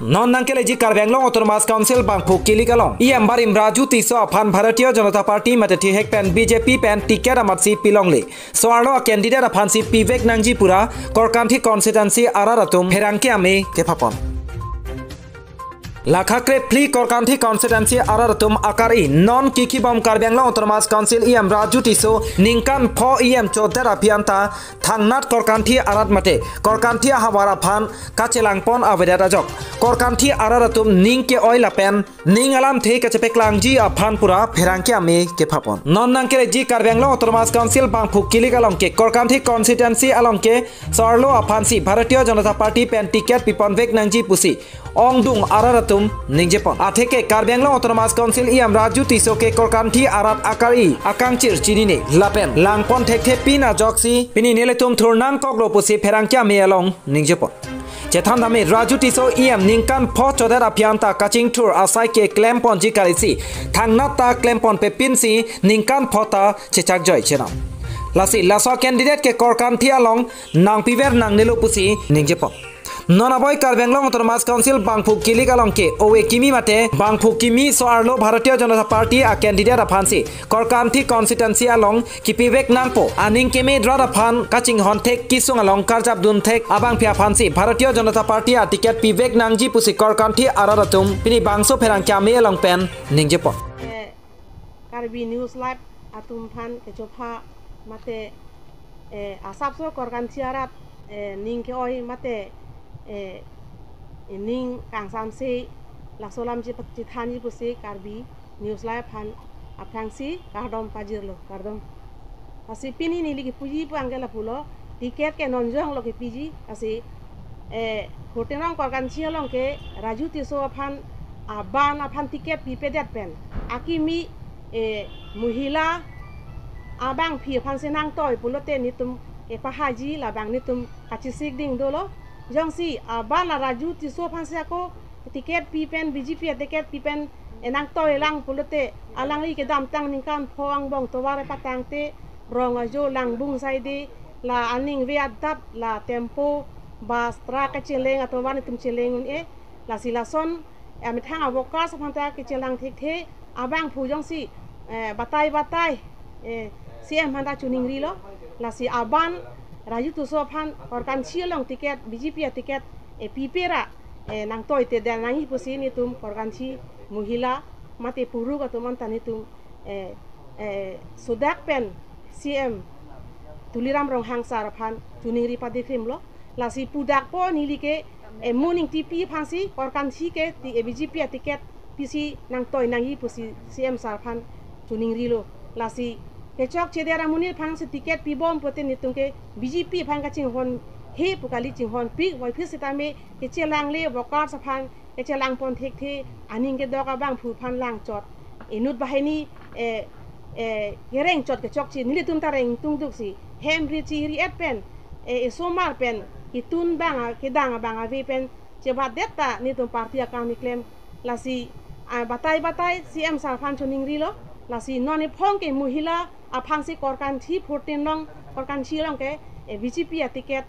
Non nangkele ji Karbenglong Autonomous Council Bangpuk Kilikalong. Iam barim Raju Tiso Aphan Bharatiya Janata Party matati hek pen BJP pen tiket amatsi Pilongli. Soarlo candidate aphan si Pivek Nangjipura Korkanthi constituency Araratum Herangke ame kepapon. Lakhakre pli Korkanthi constituency Araratum akari non kikibom Karbenglong Autonomous Council iam Raju Tiso ningkan pho iam chodera pianta thangnat Korkanthi arat mate Korkanthi hawara phan kachelangpon avedata jok Korkanthi Araratum ningke oil pen ningalam the kachepeklangi aphan pura pherangke ame kepapon non nangkele ji Karbenglong Autonomous Council Bangpuk Kilikalongke Korkanthi constituency alongke Sorlo aphansi Bharatiya Janata Party pen tiket Pivek Nangjipusi Ongdung Araratum Ningjepon Atheke Karbenglong Autonomous Council iam Raju Tisoke Korkanthi Arat akari akangchir chinine lapen langpon thekte pina joksi pini neletum thurnang koklo pusi pherangkya mealong Ningjepon Chetan dame Raju Tiso iam ningkan pho chodera pianta kaching tour asai ke klempon jikarisi thangnata klempon pe pinsi ningkan phota chechak joy chenam lasi laso candidate ke Korkanthi along nang piver nang nelu pusi Ningjepon Nonaboy Karbenglong Autonomous Council Bangpuk Kilikalong ke owe kimi mate Bangpuk kimi soarlo Bharatiya Janata Party a candidate aphansi Korkanthi constituency along ki Pivek nangpo aning keme drada phan kaching hontek kisung along karjap dunthek abang pia phansi Bharatiya Janata Party a ticket Pivek Nangjipusi Korkanthi Araratum pini bangso pherangkya me along pen Ningjepon Karbi News Live atum phan kechopa mate asapso Korkanthi arat ningke oi mate ning kang samse lasolam ji thani pusi Karbi News Live han apangsi kardom pajirlo kardom asi pini nili ki puji pangela pulo tiket ke nonjong lo ki piji asi hotenang Korkanthi long ke Raju Tiso phan aban aphan tiket pipedat pen akimi muhila abang phi phan senang toy pulote nitum ke pahaji labang nitum kachisik ding dolo Jongsi bala Raju Tiso phanse ko tiket pipen BJP tiket pipen enang toy lang pulote alang ri ke dam tang ningkan phoang bong toware patang te rong ajo lang bung saide la aning viadap la tempo bas tra ka cheleng atau wan tum cheleng la silason amithang avoka saphanta ke chelang thik the abang phu jongsi batai CM handa chuning ri lo la si aban Raju Tiso phan Korkanthi long tiket BJP tiket pipera nang toy te dan nang pusi ni tum Korkanthi muhila mate puru ka tum antani tum sodak pen CM Tuliram rong hangsar phan tuning ri padikrim lo lasi pudak po nilike morning TP phansi Korkanthi ke BJP tiket PC nang toy nang pusi CM sar phan tuning ri lo lasi kechok chedera munir phang se tiket pibom pote nitung ke BJP phang ka chinghon he pukali chinghon pi wai phis tame ke chelang le bokar sa phang ke chelang pon thik the aning ke doka bang phu phan lang chot enut bahini yereng chot kechok chi nili tum tareng tung duk si hem ri chi ri et pen somar pen itun bang ke dang bang ave pen chebat detta ni tum party account claim lasi batai CM sar phan choning ri lo lasi noni phong ke muhila apangsi Korkanthi 14 long Korkanthi long ke BJP tiket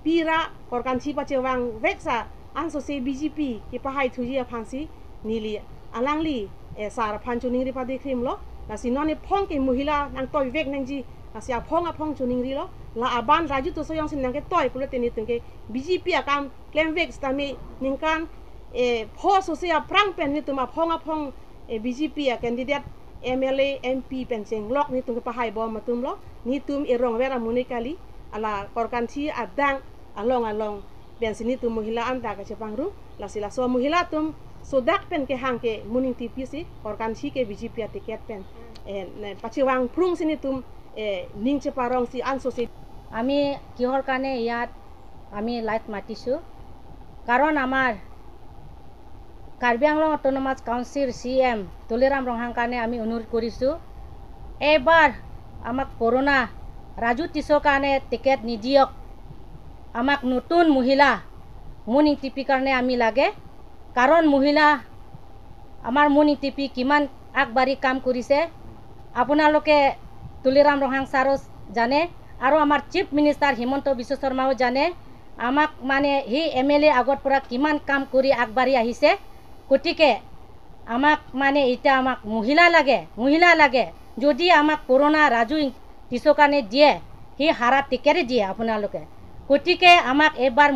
pira Korkanthi pachewang veksa anso se BJP ki pahai thuji apangsi nili alangli sar phanchuning ri padi khrim lo lasi noni phong ke muhila nang toy vek nangji lasi apong chuning ri lo la aban Raju Tiso yang sin nang ke toy pulote ni tungke BJP akam claim vek stami ningkan pho so se aprang pen ni tuma apong BJP candidate MLA MP penseng lok ni tung pahai bom matum lo ni tum irong vera munikali ala Korkanthi adang along ben sini tum muhila anta ka chepangru la sila so muhila tum sodak pen ke hangke muning TPC Korkanthi ke BJP tiket pen pachiwang prung sini tum ning cheparong si anso si ami kihor kane yat ami light matisu karon amar Karbenglong Autonomous Council CM Tuliram Ronghangkane ami অনুরোধ করিছো এবার আমাক corona Raju Tiso কানে ticket নিদিয়ক আমাক নতুন মহিলা মুনি টিপি কারণে আমি লাগে কারণ মহিলা আমার মুনি টিপি কিমান আগবাড়ি কাম কৰিছে আপোনালোকে তুলিৰাম ৰহাং সাৰো জানে আৰু আমাৰ চিফ মিনিষ্টাৰ হিমন্ত বিশ্ব শৰ্মাও জানে আমাক মানে সেই MLA আগৰ পৰা কিমান কাম কৰি আগবাঢ়ি আহিছে গতিকে আমাক মানে এতিয়া আমাক মহিলা লাগে যদি আমাক কৰোনা ৰাজু টিছৰ কাৰণে দিয়ে সেই হাৰা টিকেট দিয়ে আপোনালোকে গতিকে আমাক এবাৰ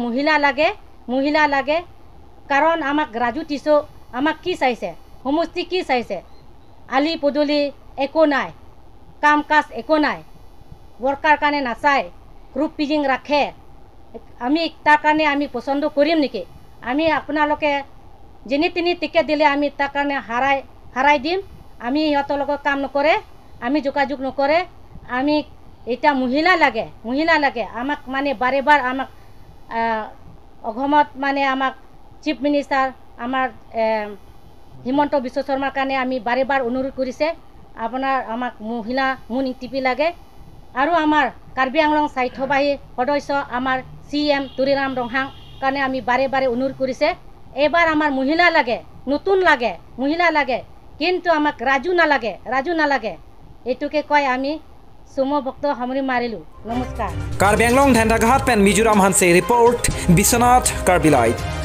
মহিলা লাগে কাৰণ আমাক ৰাজু টিছৰ আমাক কি চাইছে সমষ্টি কি চাইছে আলি পদূলি একো নাই কাম কাজ একো নাই ৱৰ্কাৰ কাৰণে নাচায় গ্ৰুপ পিজিং ৰাখে আমি তাৰ কাৰণে আমি পছন্দ কৰিম নেকি আমি আপোনালোকে যেনে তিনি টিকেট দিলে আমি তাৰ কাৰণে হাৰাই দিম আমি সিহঁতৰ লগত কাম নকৰে আমি যোগাযোগ নকৰে আমি এটা মহিলা লাগে আমাক মানে বাৰে আমাক অসমত মানে আমাক চিফ মিনিষ্টাৰ আমাৰ হিমন্ত বিশ্ব শৰ্মাৰ কাৰণে আমি বাৰে অনুৰোধ কৰিছে আপোনাৰ আমাক মহিলা মুনিং টিপি লাগে আৰু আমাৰ কাৰ্বি আংলং স্বাস্থ্যবাহী সদস্য আমাৰ CM তুলিৰাম ৰংহাং কাৰণে আমি বাৰে অনুৰোধ কৰিছে এবাৰ আমাৰ মহিলা লাগে নতুন লাগে মহিলা লাগে কিন্তু আমাক ৰাজু নালাগে এটুকে কয় আমি সুমো ভক্ত সামৰি মাৰিলো নমস্কাৰ কাৰ্বি আংলং ধেন্দাঘাট পেন মিজোৰাম হানছে ৰিপৰ্ট বিশ্বনাথ কাৰ্বি লাইভ